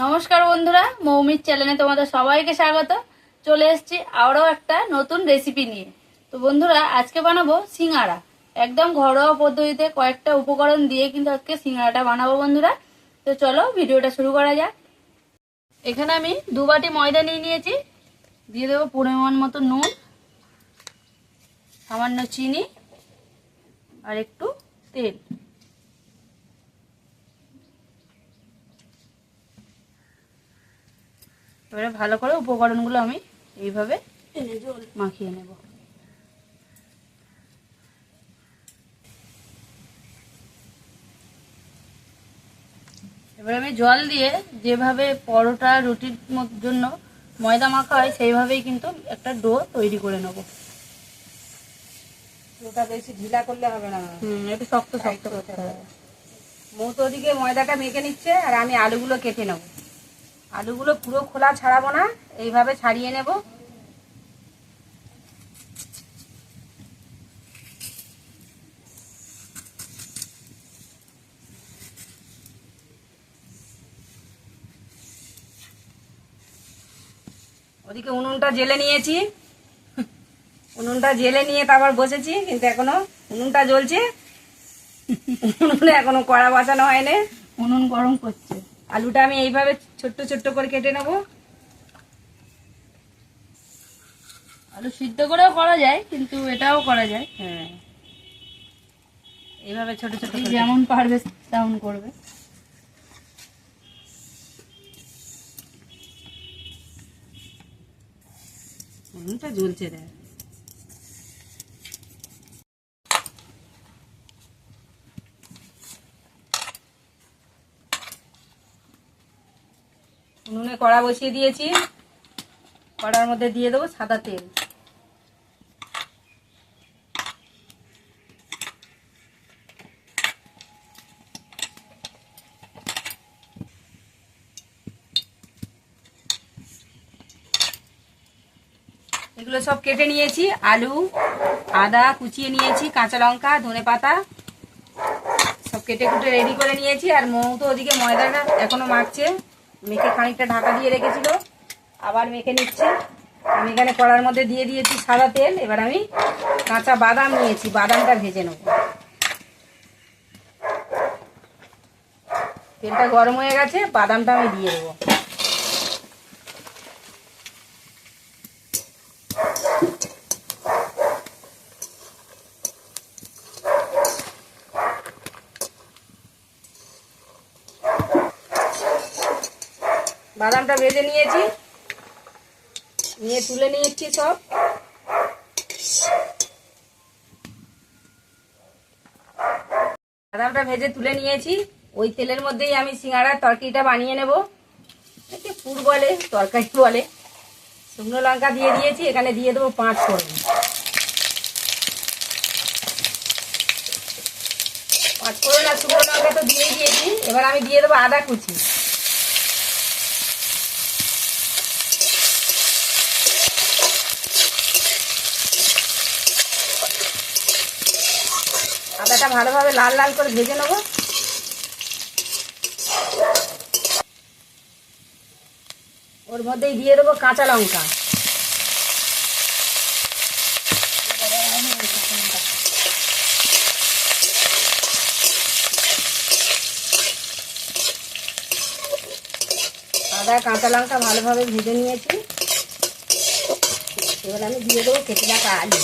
নমস্কার বন্ধুরা, মৌমির চ্যানেলে তোমাদের সবাইকে স্বাগত। চলে এসেছি আরও একটা নতুন রেসিপি নিয়ে। তো বন্ধুরা, আজকে বানাবো সিঙ্গারা। একদম ঘরোয়া পদ্ধতিতে কয়েকটা উপকরণ দিয়ে কিন্তু আজকে সিঙ্গারাটা বানাবো বন্ধুরা। তো চলো ভিডিওটা শুরু করা যাক। এখানে আমি 2 বাটি ময়দা নিয়ে নিয়েছি। দিয়ে দেবো পরিমাণ মতো নুন, সামান্য চিনি আর একটু তেল। এবারে ভালো করে উপকরণগুলো আমি এইভাবে মাখিয়ে নেব। এবারে আমি জল দিয়ে যেভাবে পরোটা রুটির জন্য ময়দা মাখা হয় সেইভাবেই কিন্তু একটা ডো তৈরি করে নেব। ওটা বেশি ঢিলা করলে হবে না। একটু শক্ত শক্ত করতে হবে। মৌ তো ওদিকে ময়দাটা মেখে নিচ্ছে আর আমি আলুগুলো কেটে নেব। আলুগুলো পুরো খোলা ছাড়াবো না, এইভাবে ছাড়িয়ে নেব। ওদিকে উনুনটা জেলে নিয়েছি, উনুনটা জেলে নিয়ে তারপর বসেছি, কিন্তু এখনো উনুনটা জ্বলছে। উনুনে এখনো কড়া বসানো হয়নি, উনুন গরম করছে। আলুটা আমি এইভাবে ছোট্ট ছোট্ট করে কেটে নেব। আলু সিদ্ধ করেও করা যায়, কিন্তু এটাও করা যায়। হ্যাঁ, এইভাবে ছোট ছোট যেমন পারবে তেমন করবে। উনুনটা জ্বলছে দেখ। উনুনে কড়া বসিয়ে দিয়েছি, কড়ার মধ্যে দিয়ে দেবো সাদা তেল। এগুলো সব কেটে নিয়েছি, আলু, আদা কুচিয়ে নিয়েছি, কাঁচা লঙ্কা, ধনেপাতা সব কেটে কুটে রেডি করে নিয়েছি। আর মৌ তো ওদিকে ময়দাটা এখনো মাখছে, মেখে খানিকটা ঢাকা দিয়ে রেখেছিল, আবার মেখে নিচ্ছে। আমি এখানে কড়ার মধ্যে দিয়ে দিয়েছি সাদা তেল। এবার আমি কাঁচা বাদাম নিয়েছি, বাদামটা ভেজে নেব। তেলটা গরম হয়ে গেছে, বাদামটা আমি দিয়ে দেবো। বাদামটা ভেজে নিয়েছি, নিয়ে তুলে নিয়েছি সব। বাদামটা ভেজে তুলে নিয়েছি, ওই তেলের মধ্যেই আমি সিঙ্গাড়ার তরকারিটা বানিয়ে নেব। একে পুর বলে, তরকারি বলে। শুকনো লঙ্কা দিয়ে দিয়েছি, এখানে দিয়ে দেবো 5 ফোড়ন। 5 ফোড়ন আর শুকনো লঙ্কা তো দিয়ে দিয়েছি। এবার আমি দিয়ে দেবো আদা কুচি। আদাটা ভালোভাবে লাল লাল করে ভেজে নেব। ওর মধ্যেই দিয়ে দেবো কাঁচা লঙ্কা। আদা কাঁচা লঙ্কা ভালোভাবে ভেজে নিয়েছি। এবার আমি দিয়ে দেবো কেটে রাখা আলু।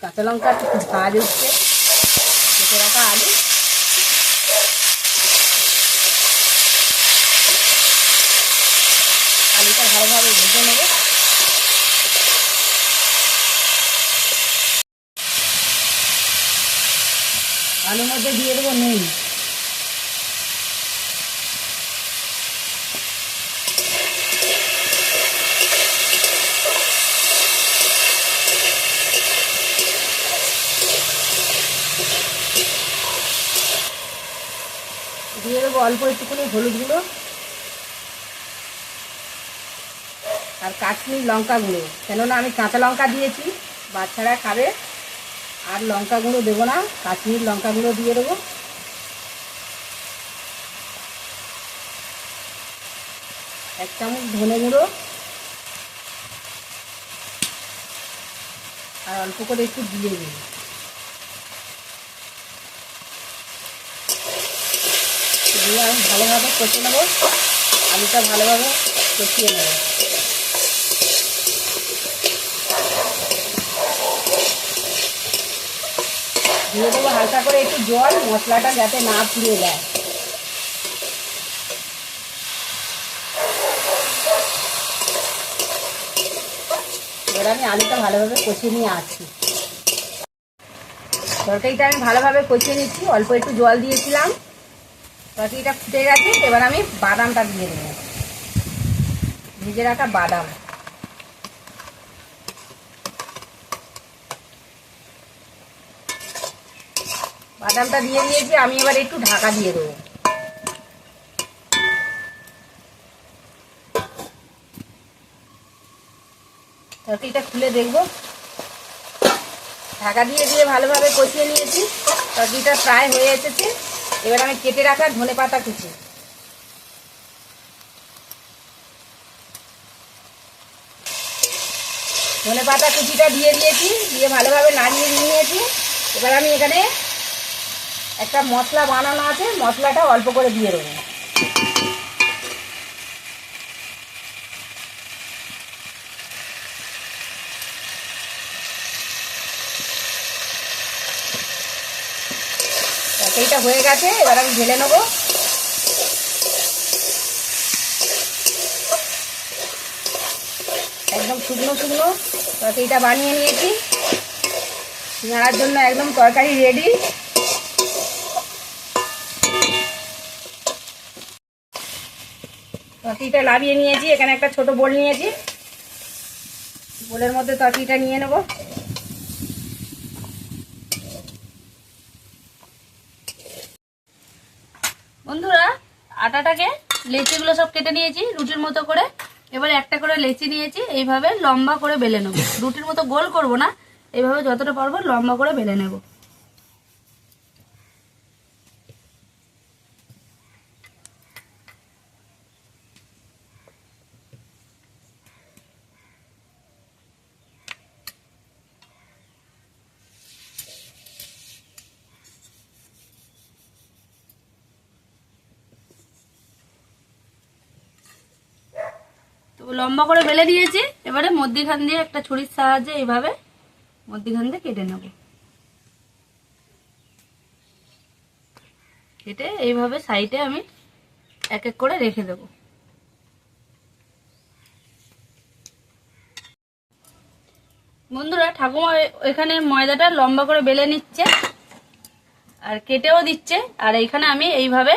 কাঁচা লঙ্কা একটু ভাজ উঠছে, কেটে রাখা আলু। আলুটা ভালোভাবে ভেজে নেব। আলুর মধ্যে দিয়ে দেবো নুন। দিয়ে দেবো অল্প একটুখানি হলুদ গুঁড়ো আর কাশ্মীর লঙ্কা গুঁড়ো। কেননা আমি কাঁচা লঙ্কা দিয়েছি, বাচ্চারা খাবে, আর লঙ্কা গুঁড়ো দেবো না, কাশ্মীর লঙ্কা গুঁড়ো দিয়ে দেবো। 1 চামচ ধনে গুঁড়ো, আর অল্প করে একটু দিয়ে দিই। দিয়ে আমি ভালোভাবে কষে নেবো, আলুটা ভালোভাবে কষিয়ে নেব। দিয়ে দেবো হালকা করে একটু জল, মশলাটা যাতে না পুড়ে যায়। এবার আমি আলুটা ভালোভাবে কষিয়ে নিয়ে আসছি। তরকারিটা আমি ভালোভাবে কষিয়ে নিচ্ছি, অল্প একটু জল দিয়েছিলাম, তরকারিটা ফুটে গেছে। এবার আমি বাদামটা দিয়ে দেবো, ভিজে রাখা বাদাম। বাদামটা দিয়ে দিয়েছি, আমি এবার একটু ঢাকা দিয়ে দেবো। তরকারিটা খুলে দেখবো। ঢাকা দিয়ে দিয়ে ভালোভাবে কষিয়ে নিয়েছি, তরকারিটা প্রায় হয়ে এসেছে। এবার আমি কেটে রাখা ধনেপাতা কুচি, ধনেপাতা কুচিটা দিয়ে দিয়েছি, দিয়ে ভালোভাবে নাড়িয়ে নিয়েছি। এবার আমি এখানে একটা মশলা বানানো আছে, মশলাটা অল্প করে দিয়ে দেবো। তরকারিটা হয়ে গেছে, এবার আমি ঢেলে নেবো। একদম শুকনো শুকনো তরকারিটা বানিয়ে নিয়েছি। সিঙ্গাড়ার জন্য একদম তরকারি রেডি। তরকারিটা নামিয়ে নিয়েছি, এখানে একটা ছোট বোল নিয়েছি, বোলের মধ্যে তরকারিটা নিয়ে নেব। বন্ধুরা, আটাটাকে লেচিগুলো সব কেটে নিয়েছি রুটির মতো করে। এবার একটা করে লেচি নিয়েছি, এইভাবে লম্বা করে বেলে নেবো। রুটির মতো গোল করব না, এইভাবে যতটা পারবো লম্বা করে বেলে নেব। তো লম্বা করে বেলে দিয়েছি, এবারে মধ্যিখান দিয়ে একটা ছুরির সাহায্যে এইভাবে মধ্যিখান দিয়ে কেটে নেব। কেটে এইভাবে সাইডে আমি এক এক করে রেখে দেব। বন্ধুরা, ঠাকুমা এখানে ময়দাটা লম্বা করে বেলে নিচ্ছে আর কেটেও দিচ্ছে। আর এইখানে আমি এইভাবে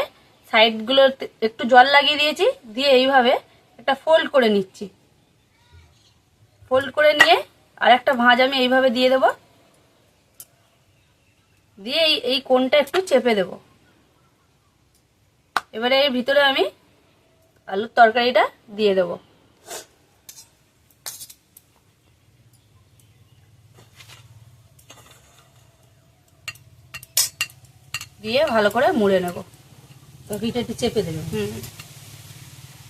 সাইডগুলো একটু জল লাগিয়ে দিয়েছি, দিয়ে এইভাবে একটা ফোল্ড করে নিচ্ছি। ফোল্ড করে নিয়ে আর একটা ভাঁজ আমি এইভাবে দিয়ে দেব, দিয়ে এই কোণটা একটু চেপে দেব। এবারে এর ভিতরে আমি আলুর তরকারিটা দিয়ে দেব। দিয়ে ভালো করে মুড়ে নেব। তরকারিটা একটু চেপে দেবেন।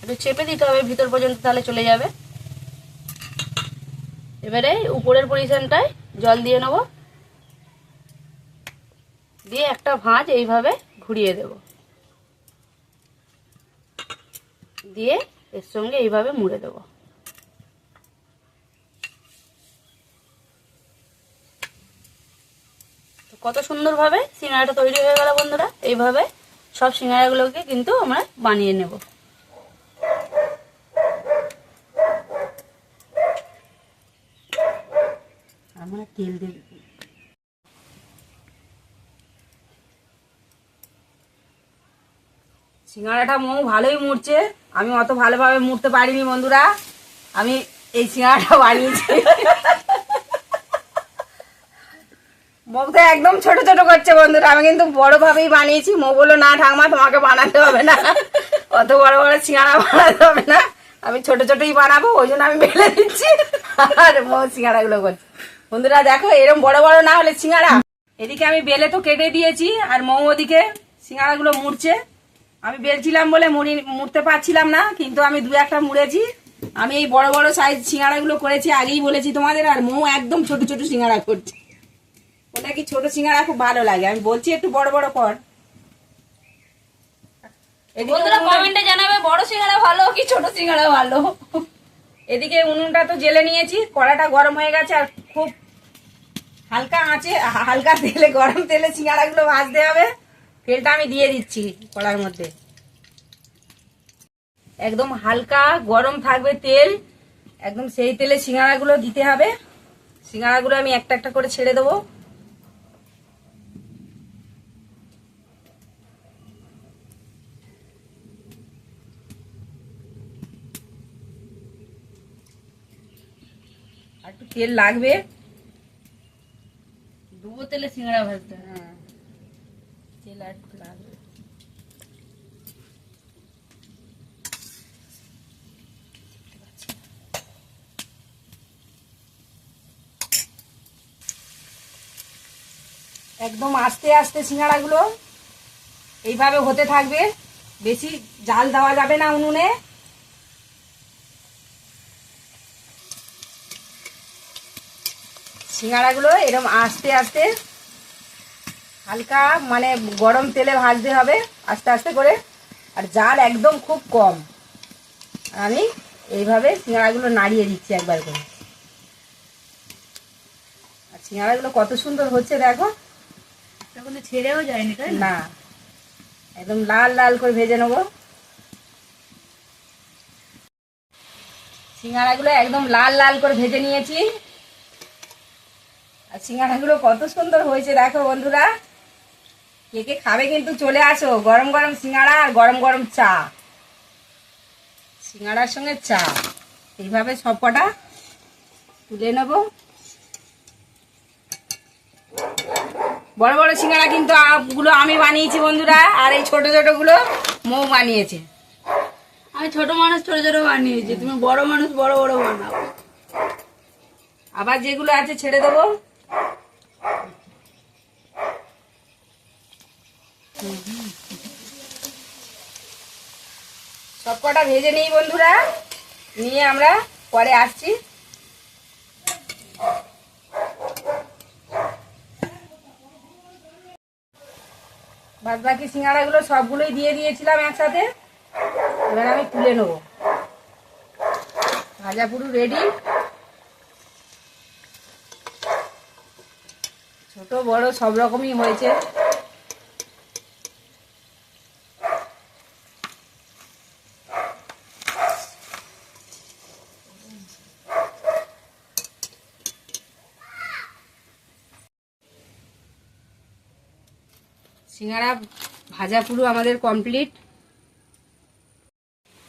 একটু চেপে দিতে হবে ভিতর পর্যন্ত, তাহলে চলে যাবে। এবারে উপরের পজিশনটায় জল দিয়ে নেব, দিয়ে একটা ভাঁজ এইভাবে ঘুরিয়ে দেব, দিয়ে এর সঙ্গে এইভাবে মুড়ে দেব। কত সুন্দরভাবে সিঙ্গাড়াটা তৈরি হয়ে গেল বন্ধুরা। এইভাবে সব সিঙ্গাড়াগুলোকে কিন্তু আমরা বানিয়ে নেব। আমরা তেল দেব। সিঙ্গাড়াটা মৌ ভালোই মুড়ছে, আমি অত ভালোভাবে মুড়তে পারিনি বন্ধুরা। আমি এই সিঙ্গাড়াটা বানিয়েছি। মৌ তো একদম ছোট ছোট করছে বন্ধুরা, আমি কিন্তু বড় ভাবেই বানিয়েছি। মৌ বললো না ঠাকুমা তোমাকে বানাতে হবে না, অত বড় বড় সিঙ্গাড়া বানাতে হবে না, আমি ছোট ছোটই বানাবো, ওই জন্য আমি বেলে দিচ্ছি। আর মৌ সিঙ্গাড়া গুলো করছে। বন্ধুরা দেখো, এরকম বড় বড় না হলে সিঙ্গাড়া। এদিকে আমি বেলে তো কেটে দিয়েছি, আর মৌ ওদিকে সিঙ্গাড়া গুলো মুড়ছে। আমি বেলছিলাম বলে মুড়তে পারছিলাম না, কিন্তু আমি 2-1টা মুড়েছি। আমি এই বড় বড় সাইজ সিঙ্গাড়াগুলো করেছি, আগেই বলেছি তোমাদের। আর মৌ একদম ছোট ছোট সিঙ্গাড়া করছে, ওটা কি ছোট সিঙ্গাড়া খুব ভালো লাগে। আমি বলছি একটু বড় বড় কর। বন্ধুরা কমেন্টে জানাবে বড় সিঙ্গাড়া ভালো কি ছোট সিঙ্গাড়া ভালো। এদিকে উনুনটা তো জেলে নিয়েছি, কড়াটা গরম হয়ে গেছে। আর খুব হালকা আঁচে, হালকা তেলে, গরম তেলে সিঙ্গাড়াগুলো ভাজতে হবে। তেলটা আমি দিয়ে দিচ্ছি কড়ার মধ্যে, একদম হালকা গরম থাকবে তেল, একদম সেই তেলে সিঙ্গাড়াগুলো দিতে হবে। সিঙ্গাড়াগুলো আমি একটা একটা করে ছেড়ে দেবো। আর একটু তেল লাগবে, ডুবো তেলে সিঙ্গাড়া ভাজতে হয়। হ্যাঁ তেল আর একটু লাগবে। একদম আস্তে আস্তে সিঙ্গাড়াগুলো এইভাবে হতে থাকবে, বেশি জাল দেওয়া যাবে না উনুনে। সিঙ্গাড়াগুলো এরকম আস্তে আস্তে হালকা মানে গরম তেলে ভাজতে হবে, আস্তে আস্তে করে। আর জাল একদম খুব কম। আমি এইভাবে সিঙ্গাড়াগুলো নাড়িয়ে দিচ্ছি একবার করে। আর সিঙ্গাড়াগুলো কত সুন্দর হচ্ছে দেখো, তখন তো ছেড়েও যায়নি তাই না? না একদম লাল লাল করে ভেজে নেবো। সিঙ্গাড়াগুলো একদম লাল লাল করে ভেজে নিয়েছি। আর সিঙ্গাড়াগুলো কত সুন্দর হয়েছে দেখো বন্ধুরা। কে কে খাবে কিন্তু চলে আসো, গরম গরম সিঙ্গাড়া আর গরম গরম চা, সিঙ্গাড়ার সঙ্গে চা। এইভাবে সব কটা তুলে নেব। বড় বড় সিঙ্গাড়া কিন্তু গুলো আমি বানিয়েছি বন্ধুরা, আর এই ছোট ছোট গুলো মৌ বানিয়েছে। আমি ছোট মানুষ ছোট ছোট বানিয়েছি, তুমি বড় মানুষ বড় বড় বানাও। আবার যেগুলো আছে ছেড়ে দেবো। সব কটা ভেজে নিই বন্ধুরা, নিয়ে আমরা পরে আসছি। বাদ বাকি সিঙ্গাড়াগুলো সবগুলোই দিয়ে দিয়েছিলাম একসাথে। এবার আমি তুলে নেবো। ভাজা পুরো রেডি। ছোট বড় সব রকমই হয়েছে। সিঙ্গাড়া ভাজা পুরো আমাদের কমপ্লিট।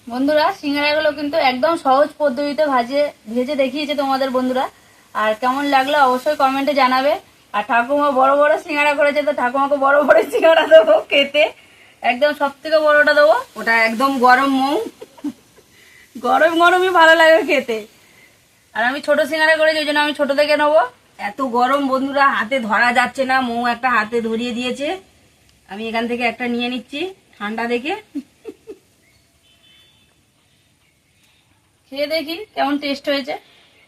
বন্ধুরা সিঙ্গাড়াগুলো কিন্তু একদম সহজ পদ্ধতিতে ভেজে দেখিয়েছে তোমাদের বন্ধুরা। আর কেমন লাগলো অবশ্যই কমেন্টে জানাবে। আর ঠাকুমা বড় বড় সিঙ্গাড়া করেছে, তো ঠাকুমাকে বড় বড় সিঙ্গাড়া দেবো খেতে, একদম সব থেকে বড়টা দেবো। ওটা একদম গরম মৌ, গরম গরমই ভালো লাগে খেতে। আর আমি ছোট সিঙ্গাড়া করেছি, ওই জন্য আমি ছোট থেকে নেবো। এত গরম বন্ধুরা হাতে ধরা যাচ্ছে না। মৌ একটা হাতে ধরিয়ে দিয়েছে, আমি এখান থেকে একটা নিয়ে নিচ্ছি ঠান্ডা দেখে। খেয়ে দেখি কেমন টেস্ট হয়েছে।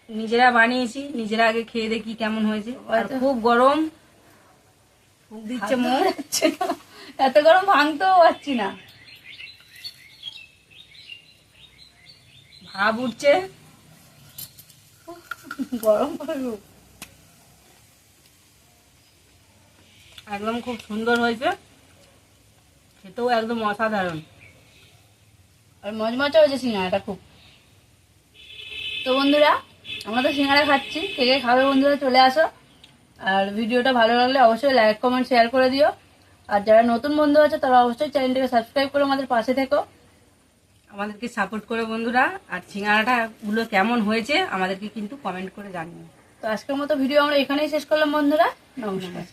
নিজেরা বানিয়েছি, নিজেরা আগে খেয়ে দেখি কেমন হয়েছে। আর খুব গরম, ফুক দিচ্ছে মৌ। এত গরম ভাঙতেও পারছি না, ভাব উঠছে গরম করবো। একদম খুব সুন্দর হয়েছে, খেতেও একদম অসাধারণ। আর মজমজা হয়েছে সিঙ্গাড়াটা খুব। তো বন্ধুরা আমরা তো সিঙ্গাড়া খাচ্ছি, কে কে খাবে বন্ধুরা চলে আসো। আর ভিডিওটা ভালো লাগলে অবশ্যই লাইক কমেন্ট শেয়ার করে দিও। আর যারা নতুন বন্ধু আছে তারা অবশ্যই চ্যানেলটাকে সাবস্ক্রাইব করে আমাদের পাশে থেকো, আমাদেরকে সাপোর্ট করে বন্ধুরা। আর সিঙ্গাড়াটা গুলো কেমন হয়েছে আমাদেরকে কিন্তু কমেন্ট করে জানিও। তো আজকের মতো ভিডিও আমরা এখানেই শেষ করলাম বন্ধুরা, নমস্কার।